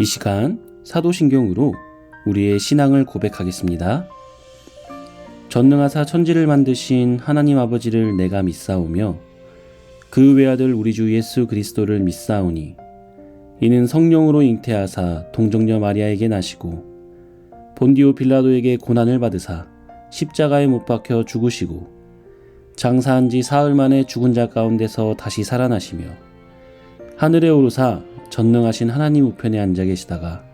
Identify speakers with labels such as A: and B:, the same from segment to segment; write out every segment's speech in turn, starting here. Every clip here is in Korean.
A: 이 시간 사도신경으로 우리의 신앙을 고백하겠습니다. 전능하사 천지를 만드신 하나님 아버지를 내가 믿사오며 그 외아들 우리 주 예수 그리스도를 믿사오니 이는 성령으로 잉태하사 동정녀 마리아에게 나시고 본디오 빌라도에게 고난을 받으사 십자가에 못 박혀 죽으시고 장사한 지 사흘 만에 죽은 자 가운데서 다시 살아나시며 하늘에 오르사 전능하신 하나님 우편에 앉아 계시다가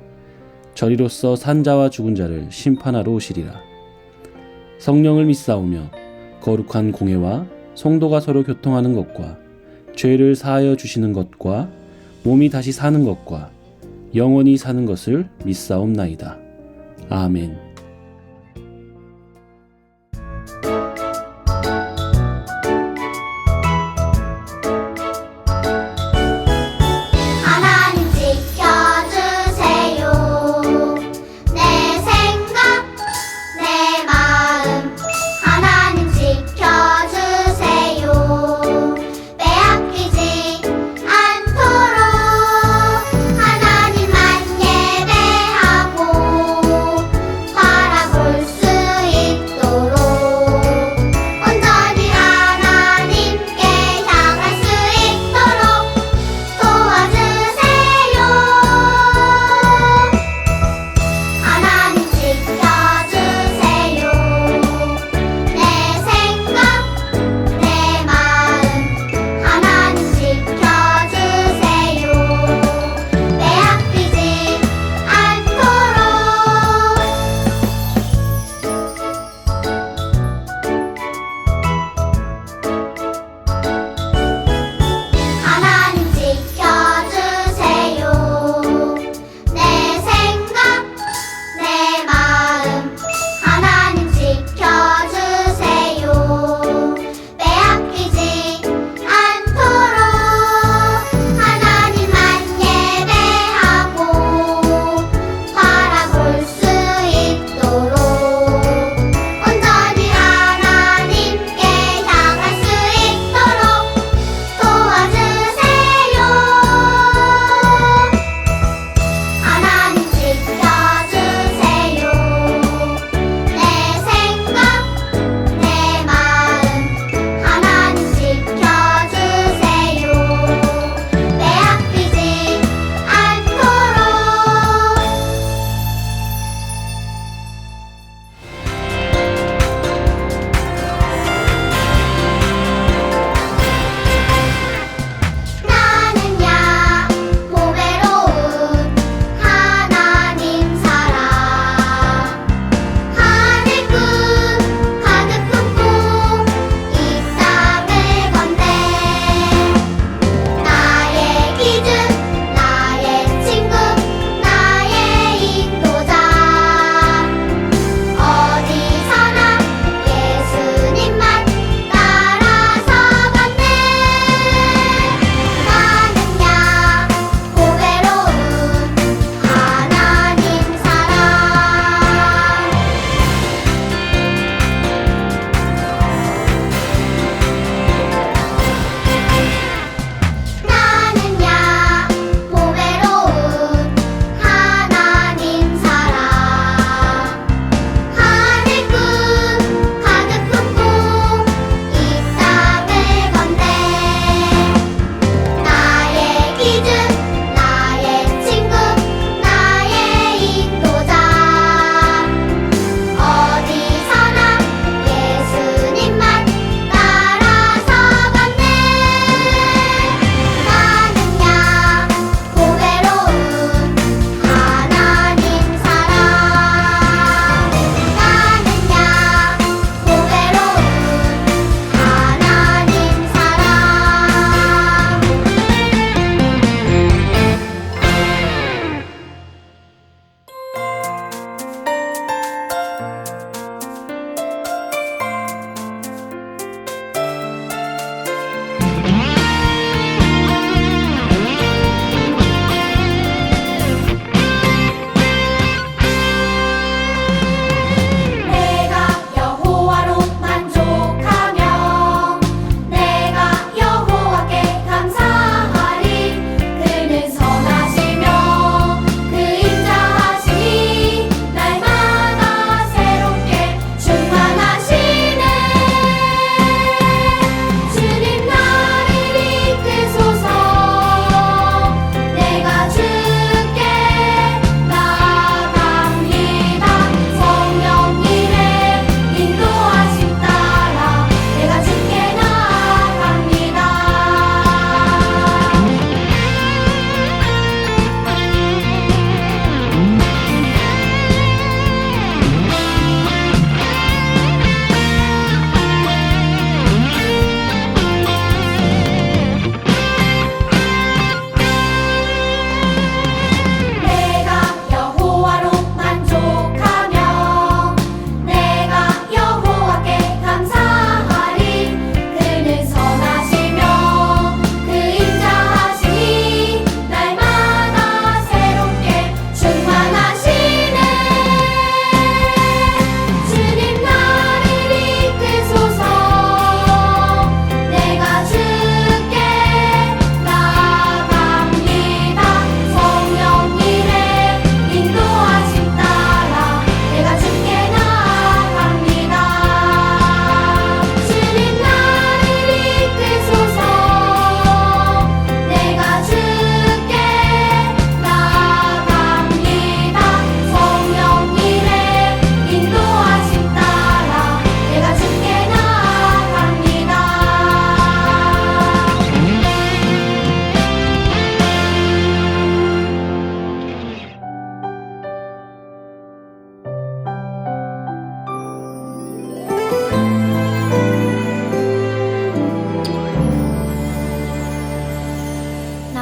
A: 저리로서 산자와 죽은 자를 심판하러 오시리라. 성령을 믿사오며 거룩한 공회와 성도가 서로 교통하는 것과 죄를 사하여 주시는 것과 몸이 다시 사는 것과 영원히 사는 것을 믿사옵나이다. 아멘.
B: 하나님 지켜주세요. 내 생각, 내 마음 하나님 지켜주세요. 빼앗기지 않도록 하나님만 예배하고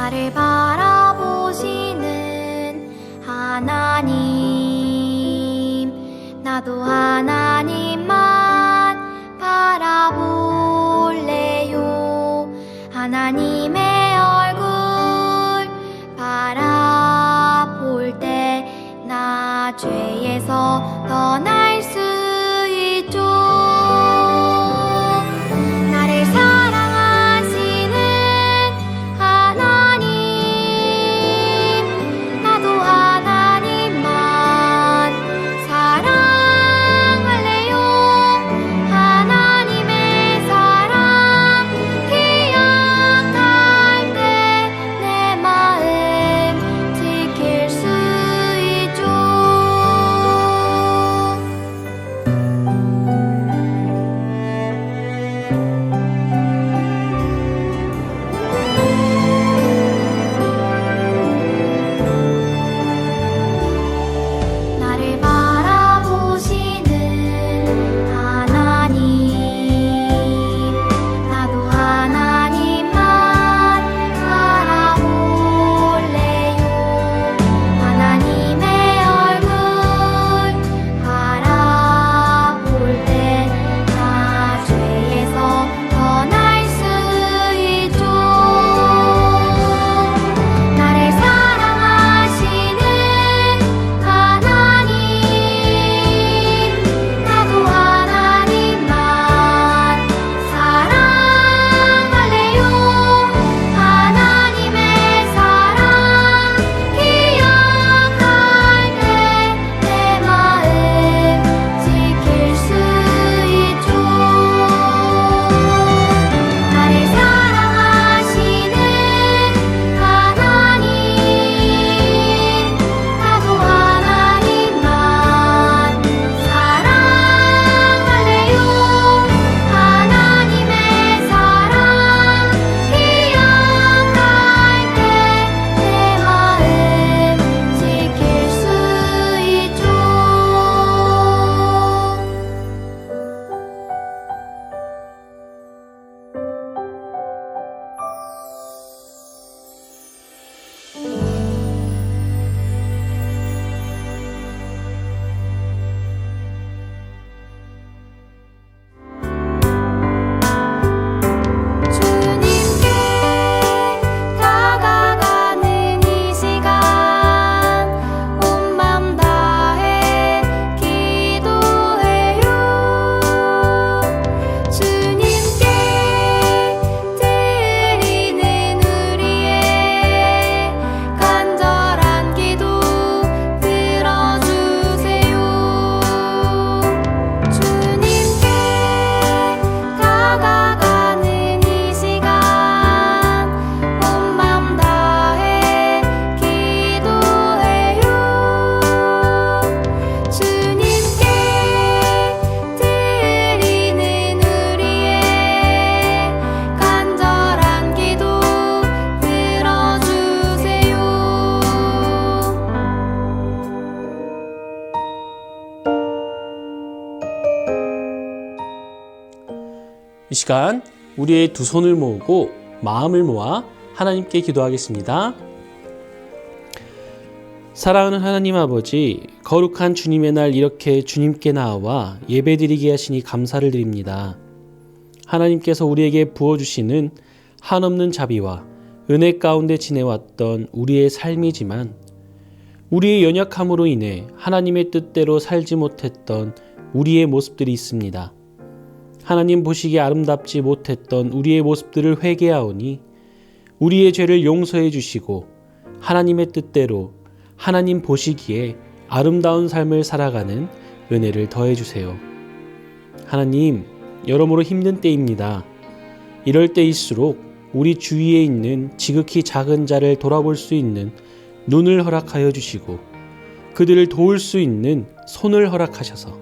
B: 나를 바라보시는 하나님, 나도 하나님만 바라볼래요. 하나님의 얼굴 바라볼 때 나 죄에서 떠날 수 있죠. 나를 사랑하시는 하나님, 나도 하나님만 사랑할래요. 하나님의 사랑 기억할 때 내 마음 지킬 수 있죠. 나를 바라보시는 하나님, 나도 하나님만 바라볼래요. 하나님의 얼굴 바라볼 때 나 죄에서 떠날 수 있죠. 나를 사랑하시는 하나님, 나도 하나님만 사랑할래요. 하나님의 사랑 기억할 때 내 마음 지킬 수 있죠. 나를 사랑하시는 하나님, 나도 하나님만 사랑할래요. 하나님의 사랑 기억할 때 내 마음 지킬 수 있죠. 주님께 다가가는 이 시간 온 맘 다해 기도해요. 주님께 드리는 우리의 간절한 기도 들어주세요. 주님께 다가가는 이 시간 온 맘 다해 기도해요. 주님께 드리는 우리의 간절한 기도 들어주세요.
A: 이 시간 우리의 두 손을 모으고 마음을 모아 하나님께 기도하겠습니다. 사랑하는 하나님 아버지, 거룩한 주님의 날 이렇게 주님께 나와 예배드리게 하시니 감사를 드립니다. 하나님께서 우리에게 부어주시는 한없는 자비와 은혜 가운데 지내왔던 우리의 삶이지만 우리의 연약함으로 인해 하나님의 뜻대로 살지 못했던 우리의 모습들이 있습니다. 하나님 보시기에 아름답지 못했던 우리의 모습들을 회개하오니 우리의 죄를 용서해 주시고 하나님의 뜻대로 하나님 보시기에 아름다운 삶을 살아가는 은혜를 더해 주세요. 하나님, 여러모로 힘든 때입니다. 이럴 때일수록 우리 주위에 있는 지극히 작은 자를 돌아볼 수 있는 눈을 허락하여 주시고 그들을 도울 수 있는 손을 허락하셔서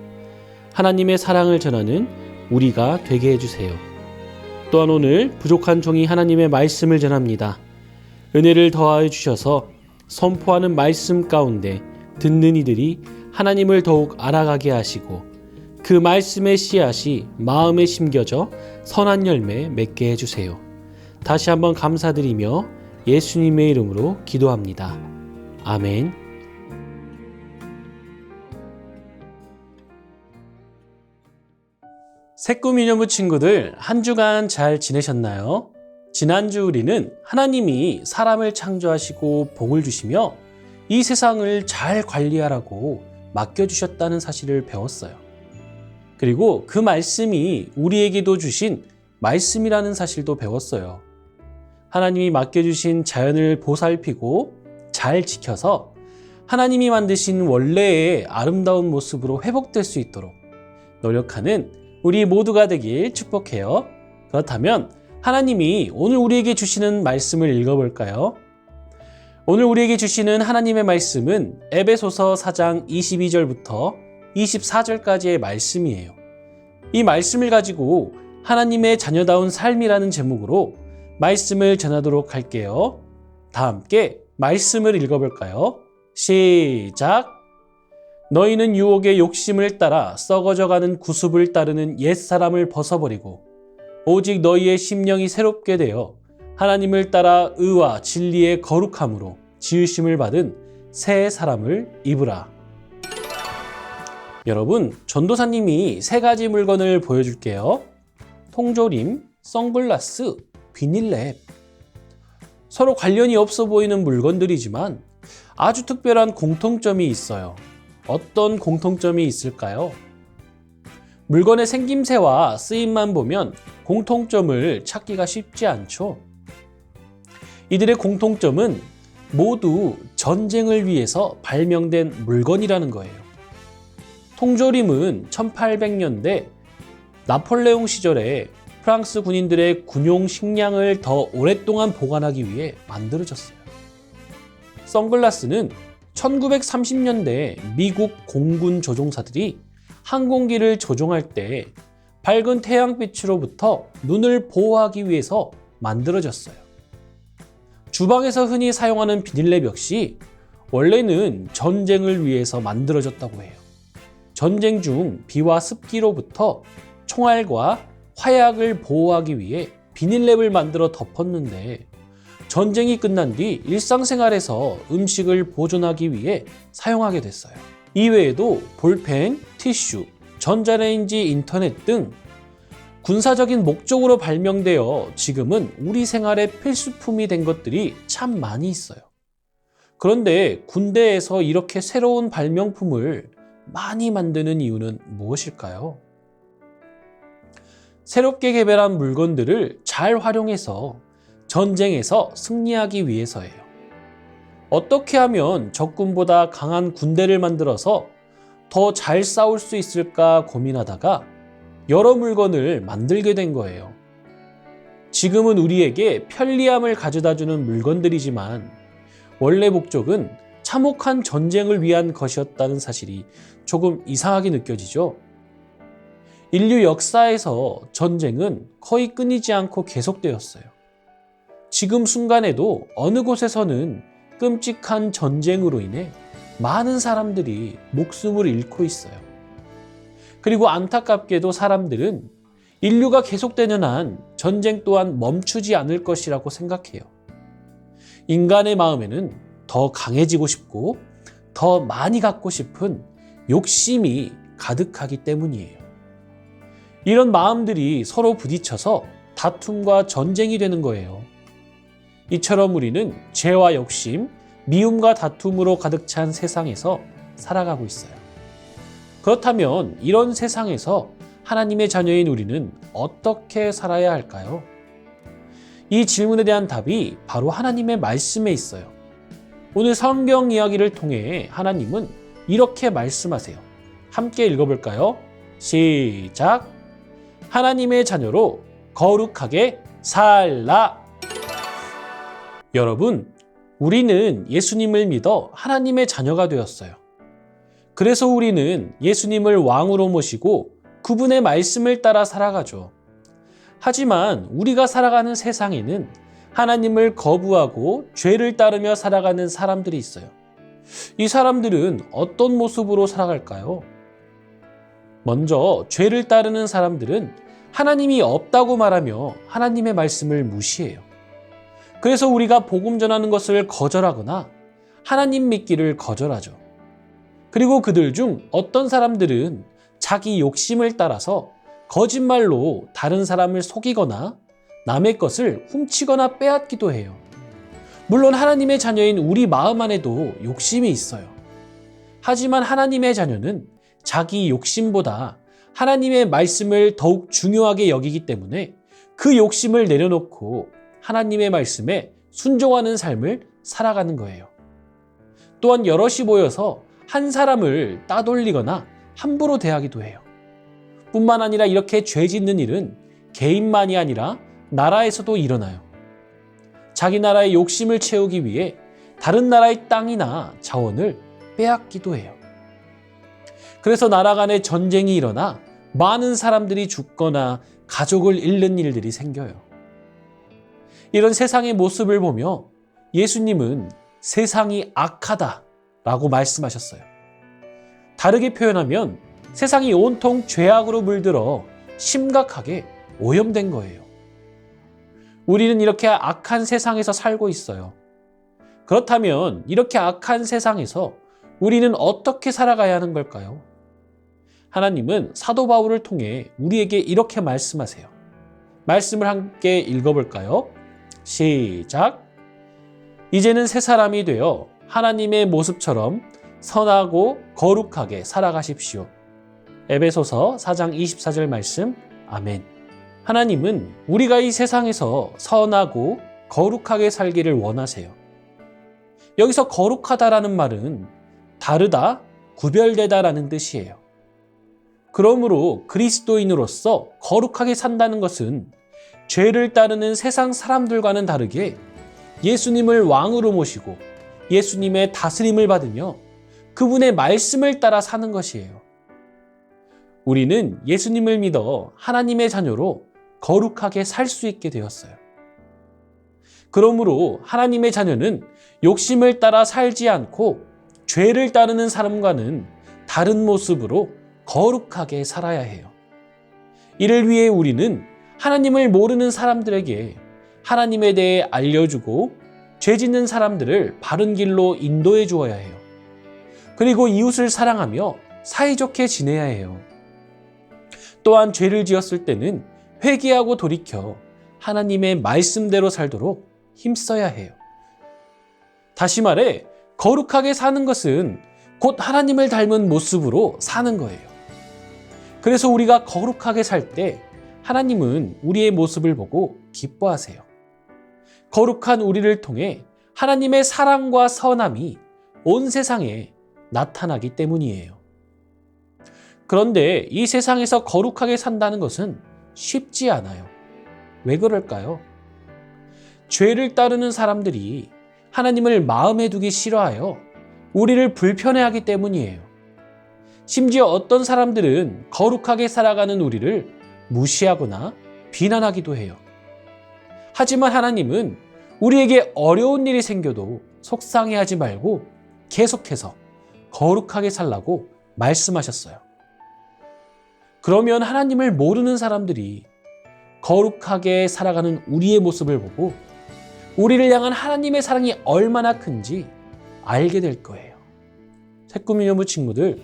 A: 하나님의 사랑을 전하는 우리가 되게 해주세요. 또한 오늘 부족한 종이 하나님의 말씀을 전합니다. 은혜를 더하여 주셔서 선포하는 말씀 가운데 듣는 이들이 하나님을 더욱 알아가게 하시고 그 말씀의 씨앗이 마음에 심겨져 선한 열매 맺게 해주세요. 다시 한번 감사드리며 예수님의 이름으로 기도합니다. 아멘. 새꿈이녀무 친구들, 한 주간 잘 지내셨나요? 지난주 우리는 하나님이 사람을 창조하시고 복을 주시며 이 세상을 잘 관리하라고 맡겨주셨다는 사실을 배웠어요. 그리고 그 말씀이 우리에게도 주신 말씀이라는 사실도 배웠어요. 하나님이 맡겨주신 자연을 보살피고 잘 지켜서 하나님이 만드신 원래의 아름다운 모습으로 회복될 수 있도록 노력하는 우리 모두가 되길 축복해요. 그렇다면 하나님이 오늘 우리에게 주시는 말씀을 읽어볼까요? 오늘 우리에게 주시는 하나님의 말씀은 에베소서 4장 22절부터 24절까지의 말씀이에요. 이 말씀을 가지고 하나님의 자녀다운 삶이라는 제목으로 말씀을 전하도록 할게요. 다 함께 말씀을 읽어볼까요? 시작! 너희는 유혹의 욕심을 따라 썩어져가는 구습을 따르는 옛사람을 벗어버리고 오직 너희의 심령이 새롭게 되어 하나님을 따라 의와 진리의 거룩함으로 지으심을 받은 새 사람을 입으라. 여러분, 전도사님이 3가지 물건을 보여줄게요. 통조림, 선글라스, 비닐랩. 서로 관련이 없어 보이는 물건들이지만 아주 특별한 공통점이 있어요. 어떤 공통점이 있을까요? 물건의 생김새와 쓰임만 보면 공통점을 찾기가 쉽지 않죠. 이들의 공통점은 모두 전쟁을 위해서 발명된 물건이라는 거예요. 통조림은 1800년대 나폴레옹 시절에 프랑스 군인들의 군용 식량을 더 오랫동안 보관하기 위해 만들어졌어요. 선글라스는 1930년대 미국 공군 조종사들이 항공기를 조종할 때 밝은 태양빛으로부터 눈을 보호하기 위해서 만들어졌어요. 주방에서 흔히 사용하는 비닐랩 역시 원래는 전쟁을 위해서 만들어졌다고 해요. 전쟁 중 비와 습기로부터 총알과 화약을 보호하기 위해 비닐랩을 만들어 덮었는데 전쟁이 끝난 뒤 일상생활에서 음식을 보존하기 위해 사용하게 됐어요. 이외에도 볼펜, 티슈, 전자레인지, 인터넷 등 군사적인 목적으로 발명되어 지금은 우리 생활의 필수품이 된 것들이 참 많이 있어요. 그런데 군대에서 이렇게 새로운 발명품을 많이 만드는 이유는 무엇일까요? 새롭게 개발한 물건들을 잘 활용해서 전쟁에서 승리하기 위해서예요. 어떻게 하면 적군보다 강한 군대를 만들어서 더 잘 싸울 수 있을까 고민하다가 여러 물건을 만들게 된 거예요. 지금은 우리에게 편리함을 가져다주는 물건들이지만 원래 목적은 참혹한 전쟁을 위한 것이었다는 사실이 조금 이상하게 느껴지죠. 인류 역사에서 전쟁은 거의 끊이지 않고 계속되었어요. 지금 순간에도 어느 곳에서는 끔찍한 전쟁으로 인해 많은 사람들이 목숨을 잃고 있어요. 그리고 안타깝게도 사람들은 인류가 계속되는 한 전쟁 또한 멈추지 않을 것이라고 생각해요. 인간의 마음에는 더 강해지고 싶고 더 많이 갖고 싶은 욕심이 가득하기 때문이에요. 이런 마음들이 서로 부딪혀서 다툼과 전쟁이 되는 거예요. 이처럼 우리는 죄와 욕심, 미움과 다툼으로 가득 찬 세상에서 살아가고 있어요. 그렇다면 이런 세상에서 하나님의 자녀인 우리는 어떻게 살아야 할까요? 이 질문에 대한 답이 바로 하나님의 말씀에 있어요. 오늘 성경 이야기를 통해 하나님은 이렇게 말씀하세요. 함께 읽어볼까요? 시작! 하나님의 자녀로 거룩하게 살라. 여러분, 우리는 예수님을 믿어 하나님의 자녀가 되었어요. 그래서 우리는 예수님을 왕으로 모시고 그분의 말씀을 따라 살아가죠. 하지만 우리가 살아가는 세상에는 하나님을 거부하고 죄를 따르며 살아가는 사람들이 있어요. 이 사람들은 어떤 모습으로 살아갈까요? 먼저 죄를 따르는 사람들은 하나님이 없다고 말하며 하나님의 말씀을 무시해요. 그래서 우리가 복음 전하는 것을 거절하거나 하나님 믿기를 거절하죠. 그리고 그들 중 어떤 사람들은 자기 욕심을 따라서 거짓말로 다른 사람을 속이거나 남의 것을 훔치거나 빼앗기도 해요. 물론 하나님의 자녀인 우리 마음 안에도 욕심이 있어요. 하지만 하나님의 자녀는 자기 욕심보다 하나님의 말씀을 더욱 중요하게 여기기 때문에 그 욕심을 내려놓고 하나님의 말씀에 순종하는 삶을 살아가는 거예요. 또한 여럿이 모여서 한 사람을 따돌리거나 함부로 대하기도 해요. 뿐만 아니라 이렇게 죄 짓는 일은 개인만이 아니라 나라에서도 일어나요. 자기 나라의 욕심을 채우기 위해 다른 나라의 땅이나 자원을 빼앗기도 해요. 그래서 나라 간에 전쟁이 일어나 많은 사람들이 죽거나 가족을 잃는 일들이 생겨요. 이런 세상의 모습을 보며 예수님은 세상이 악하다라고 말씀하셨어요. 다르게 표현하면 세상이 온통 죄악으로 물들어 심각하게 오염된 거예요. 우리는 이렇게 악한 세상에서 살고 있어요. 그렇다면 이렇게 악한 세상에서 우리는 어떻게 살아가야 하는 걸까요? 하나님은 사도 바울을 통해 우리에게 이렇게 말씀하세요. 말씀을 함께 읽어볼까요? 시작! 이제는 새 사람이 되어 하나님의 모습처럼 선하고 거룩하게 살아가십시오. 에베소서 4장 24절 말씀, 아멘. 하나님은 우리가 이 세상에서 선하고 거룩하게 살기를 원하세요. 여기서 거룩하다라는 말은 다르다, 구별되다라는 뜻이에요. 그러므로 그리스도인으로서 거룩하게 산다는 것은 죄를 따르는 세상 사람들과는 다르게 예수님을 왕으로 모시고 예수님의 다스림을 받으며 그분의 말씀을 따라 사는 것이에요. 우리는 예수님을 믿어 하나님의 자녀로 거룩하게 살 수 있게 되었어요. 그러므로 하나님의 자녀는 욕심을 따라 살지 않고 죄를 따르는 사람과는 다른 모습으로 거룩하게 살아야 해요. 이를 위해 우리는 하나님을 모르는 사람들에게 하나님에 대해 알려주고 죄 짓는 사람들을 바른 길로 인도해 주어야 해요. 그리고 이웃을 사랑하며 사이좋게 지내야 해요. 또한 죄를 지었을 때는 회개하고 돌이켜 하나님의 말씀대로 살도록 힘써야 해요. 다시 말해 거룩하게 사는 것은 곧 하나님을 닮은 모습으로 사는 거예요. 그래서 우리가 거룩하게 살 때 하나님은 우리의 모습을 보고 기뻐하세요. 거룩한 우리를 통해 하나님의 사랑과 선함이 온 세상에 나타나기 때문이에요. 그런데 이 세상에서 거룩하게 산다는 것은 쉽지 않아요. 왜 그럴까요? 죄를 따르는 사람들이 하나님을 마음에 두기 싫어하여 우리를 불편해하기 때문이에요. 심지어 어떤 사람들은 거룩하게 살아가는 우리를 무시하거나 비난하기도 해요. 하지만 하나님은 우리에게 어려운 일이 생겨도 속상해하지 말고 계속해서 거룩하게 살라고 말씀하셨어요. 그러면 하나님을 모르는 사람들이 거룩하게 살아가는 우리의 모습을 보고 우리를 향한 하나님의 사랑이 얼마나 큰지 알게 될 거예요. 새꾸미녀부 친구들,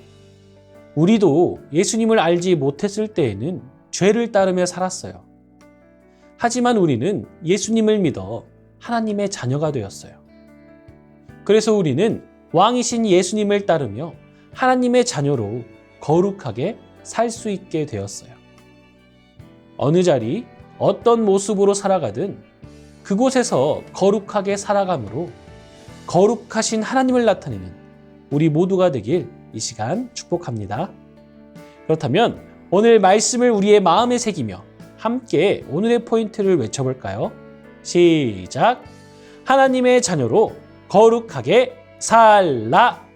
A: 우리도 예수님을 알지 못했을 때에는 죄를 따르며 살았어요. 하지만 우리는 예수님을 믿어 하나님의 자녀가 되었어요. 그래서 우리는 왕이신 예수님을 따르며 하나님의 자녀로 거룩하게 살 수 있게 되었어요. 어느 자리, 어떤 모습으로 살아가든 그곳에서 거룩하게 살아감으로 거룩하신 하나님을 나타내는 우리 모두가 되길 이 시간 축복합니다. 그렇다면 오늘 말씀을 우리의 마음에 새기며 함께 오늘의 포인트를 외쳐볼까요? 시작! 하나님의 자녀로 거룩하게 살라!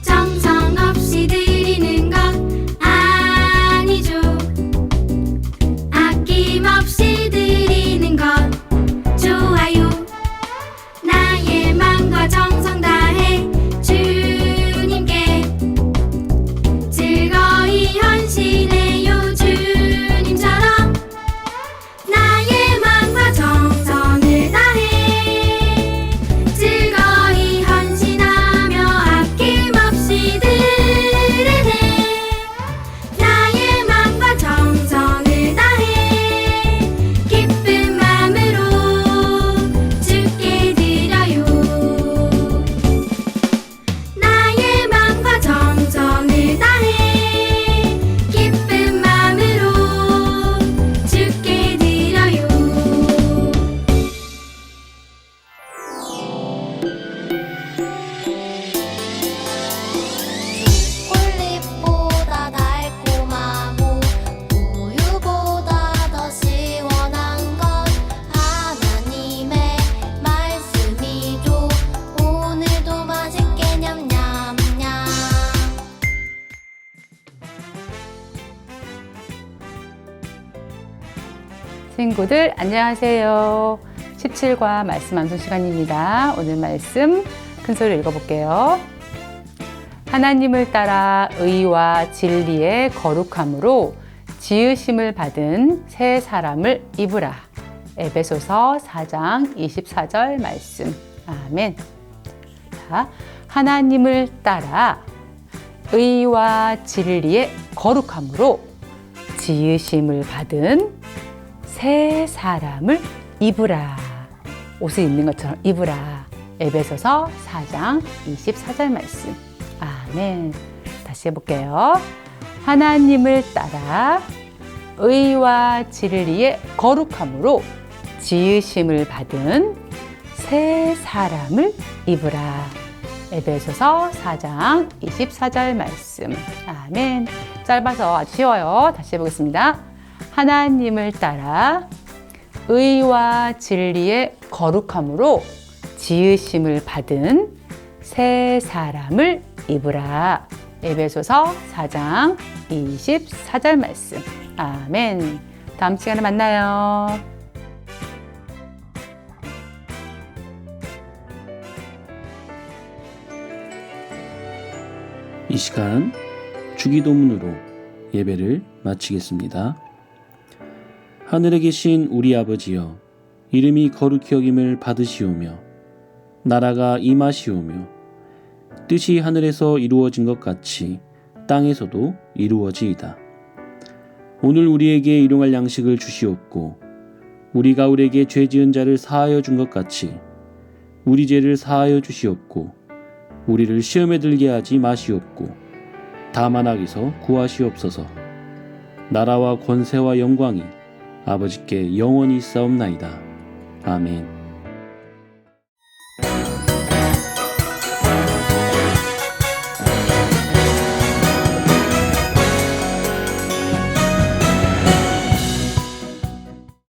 B: 정성 없이 드리는 것 아니죠. 아낌없이 드리는 것 좋아요. 나의 마음과 정성 다해 주님께
C: 친구들 안녕하세요. 17과 말씀 암송 시간입니다. 오늘 말씀 큰 소리로 읽어볼게요. 하나님을 따라 의와 진리의 거룩함으로 지으심을 받은 새 사람을 입으라. 에베소서 4장 24절 말씀. 아멘. 자, 하나님을 따라 의와 진리의 거룩함으로 지으심을 받은 새 사람을 입으라. 옷을 입는 것처럼 입으라. 에베소서 4장 24절 말씀. 아멘. 다시 해볼게요. 하나님을 따라 의와 진리의 거룩함으로 지으심을 받은 새 사람을 입으라. 에베소서 4장 24절 말씀. 아멘. 짧아서 아주 쉬워요. 다시 해보겠습니다. 하나님을 따라 의와 진리의 거룩함으로 지으심을 받은 새 사람을 입으라. 에베소서 4장 24절 말씀. 아멘. 다음 시간에 만나요.
A: 이 시간 주기도문으로 예배를 마치겠습니다. 하늘에 계신 우리 아버지여, 이름이 거룩히 여김을 받으시오며 나라가 임하시오며 뜻이 하늘에서 이루어진 것 같이 땅에서도 이루어지이다. 오늘 우리에게 일용할 양식을 주시옵고 우리가 우리에게 죄 지은 자를 사하여 준 것 같이 우리 죄를 사하여 주시옵고 우리를 시험에 들게 하지 마시옵고 다만 악에서 구하시옵소서. 나라와 권세와 영광이 아버지께 영원히 있사옵나이다. 아멘.